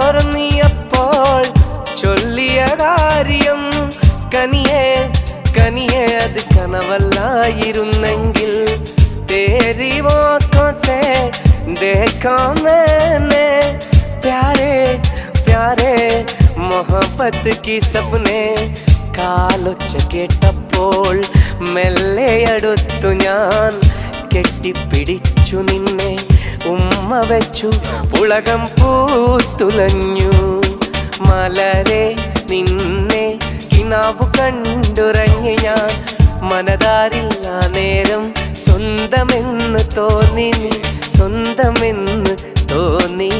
കാതോർന്നിയപ്പോൾ ചൊല്ലിയ കാര്യം കനിയെ കനിയെ അത് കനവല്ലായിരുന്നെങ്കിൽ तेरी आँखों से देखा मैंने प्यारे प्यारे मोहब्बत की सपने കാലൊച്ച കേട്ടപ്പോൾ മെല്ലെ അടുത്തു ഞാൻ കെട്ടിപ്പിടിച്ചു നിന്നെ ഉമ്മ വെച്ചു പുളകം പൂത്തുലഞ്ഞു മലരെ നിന്നെ കിനാവു കണ്ടുറങ്ങി ഞാൻ മനതാരില്ല നേരം സ്വന്തമെന്ന് തോന്നി സ്വന്തമെന്ന് തോന്നി